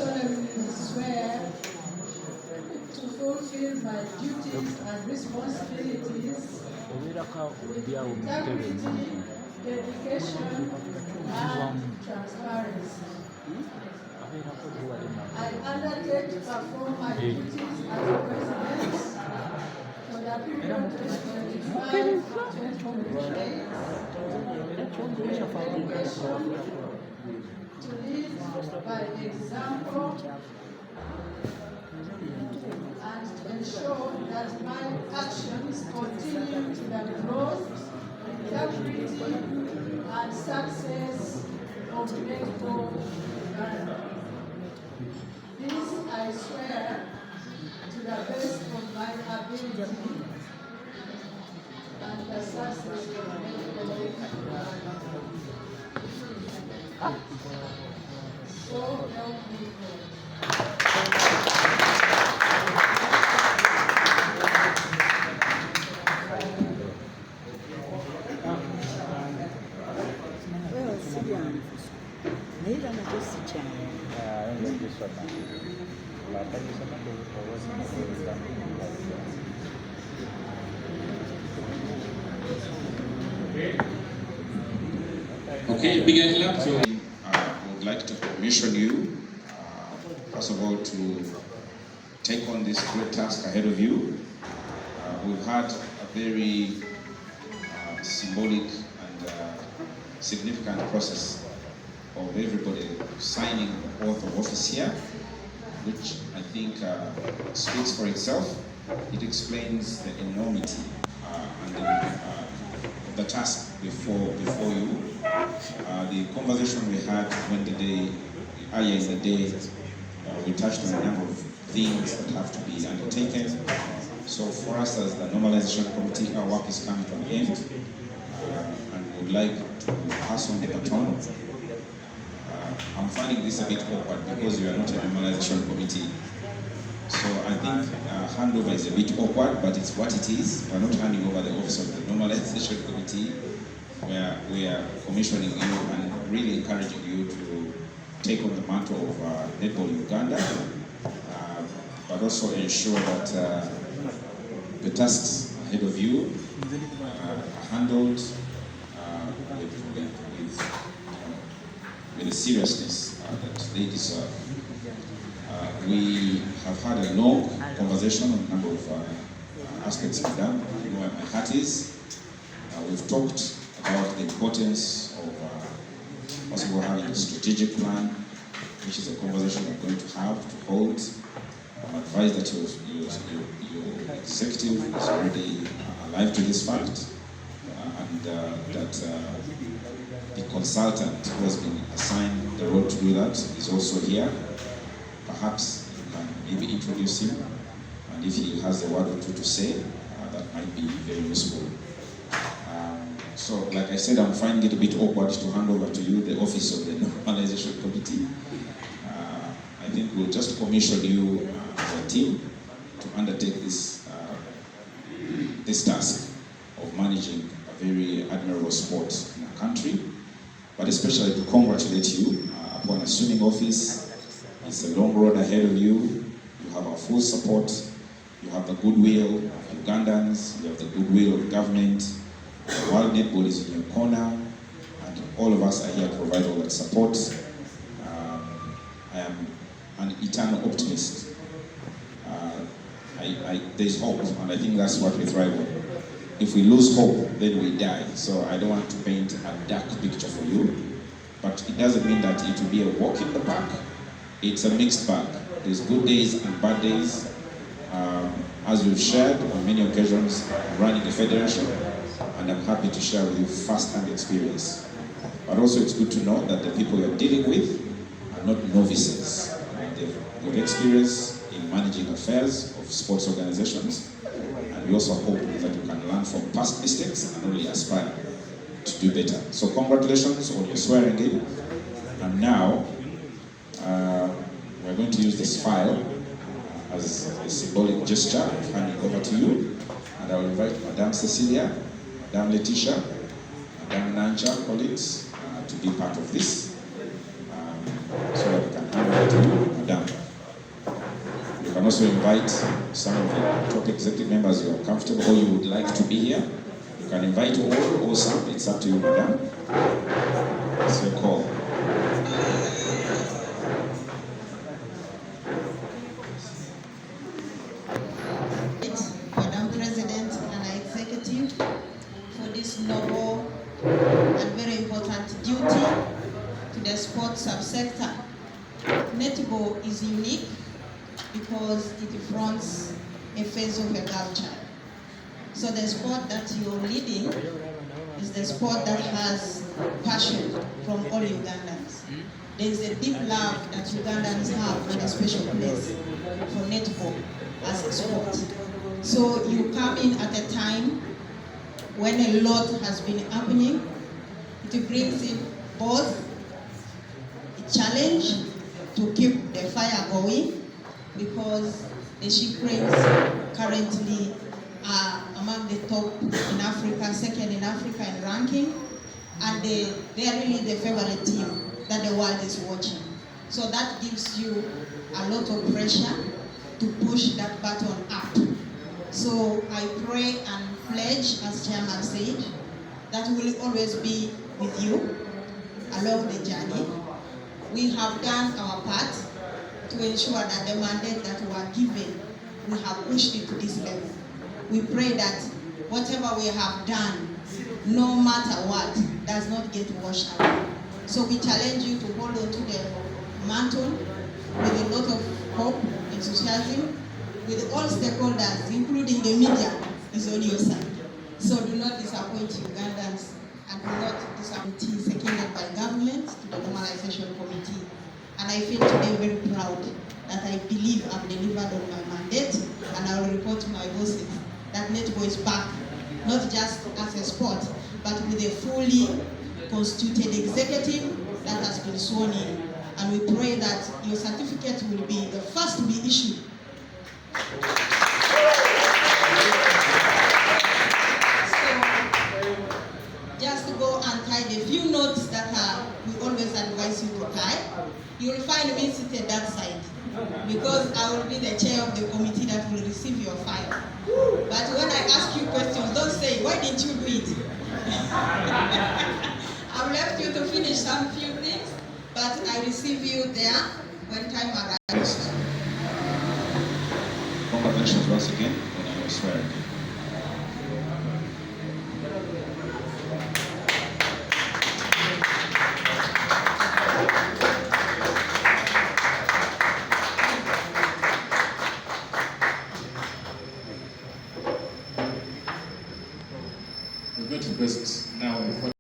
solemnly swear to fulfill my duties and responsibilities with integrity, dedication, and transparency. I undertake to perform my duties as a president for the period 2025 to 2028 with dedication to lead by example and to ensure that my actions continue to the growth, integrity, and success of Netball Uganda. This I swear to the best of my ability and the success of Netball Uganda. So help me God. Okay, big clap. So I would like to commission you, first of all, to take on this great task ahead of you. We've had a very symbolic and significant process of everybody signing the oath of office here, which I think speaks for itself. It explains the enormity and the task before you. The conversation we had when earlier in the day, we touched on a number of things that have to be undertaken. So for us as the Normalization Committee, our work is coming to an end, and we would like to pass on the baton. I'm finding this a bit awkward because we are not a Normalization Committee. So I think handover is a bit awkward, but it's what it is. We're not handing over the office of the Normalization Committee. We are commissioning you and really encouraging you to take on the mantle of Netball Uganda, but also ensure that the tasks ahead of you are handled with the seriousness that they deserve. We have had a long conversation on a number of aspects of that. You know where my heart is. We've talked about the importance of possible having a strategic plan, which is a conversation we're going to have to hold. I'm advised that your executive is already alive to this fact, and that the consultant who has been assigned the role to do that is also here. Perhaps you can maybe introduce him, and if he has a word or two to say, that might be very useful. So, like I said, I'm finding it a bit awkward to hand over to you the office of the Normalization Committee. I think we'll just commission you as a team to undertake this task of managing a very admirable sport in our country, but especially to congratulate you upon assuming office. It's a long road ahead of you. You have our full support. You have the goodwill of Ugandans. You have the goodwill of the government. The World Netball is in your corner, and all of us are here to provide all that support. I am an eternal optimist. There's hope, and I think that's what we thrive on. If we lose hope, then we die. So I don't want to paint a dark picture for you, but it doesn't mean that it will be a walk in the park. It's a mixed bag. There's good days and bad days. As we've shared on many occasions running the federation, and I'm happy to share with you first-hand experience. But also it's good to know that the people you're dealing with are not novices. They've got experience in managing affairs of sports organizations, and we also hope that you can learn from past mistakes and only aspire to do better. So congratulations on your swearing in. And now, we're going to use this file as a symbolic gesture, handing over to you. And I will invite Madame Cecilia, Madame Letitia, Madame Nanja, colleagues, to be part of this. So that we can hand over to you, Madame. also invite some of the top executive members who are comfortable or you would like to be here. You can invite all or some. It's up to you, madam. It's your call. Madam President and Executive, for this noble and very important duty to the sports subsector. Netball is unique because it fronts a phase of a culture. So the sport that you're leading is the sport that has passion from all Ugandans. There is a deep love that Ugandans have and a special place for netball as a sport. So you come in at a time when a lot has been happening. It brings in both a challenge to keep the fire going, because the sheep cranes currently are among the top in Africa, second in Africa in ranking, and they are really the favorite team that the world is watching. So that gives you a lot of pressure to push that button up. So I pray and pledge, as Chairman said, that we will always be with you along the journey. We have done our part to ensure that the mandate that we are given, we have pushed it to this level. We pray that whatever we have done, no matter what, does not get washed away. So we challenge you to hold on to the mantle with a lot of hope, enthusiasm, with all stakeholders, including the media, is on your side. So do not disappoint Ugandans, and do not disappoint, seconded by government to the Normalization Committee. And I feel today very proud that I believe I've delivered on my mandate, and I will report to my bosses that Netball is back, not just as a sport, but with a fully constituted executive that has been sworn in. And we pray that your certificate will be the first to be issued. Just to go and tie the few notes that we always advise you to tie. You will find me seated that side, because I will be the chair of the committee that will receive your file. But when I ask you questions, don't say, why didn't you do it? I've left you to finish some few things, but I receive you there when time arrives. Congratulations once again on your swearing. We're going to request now.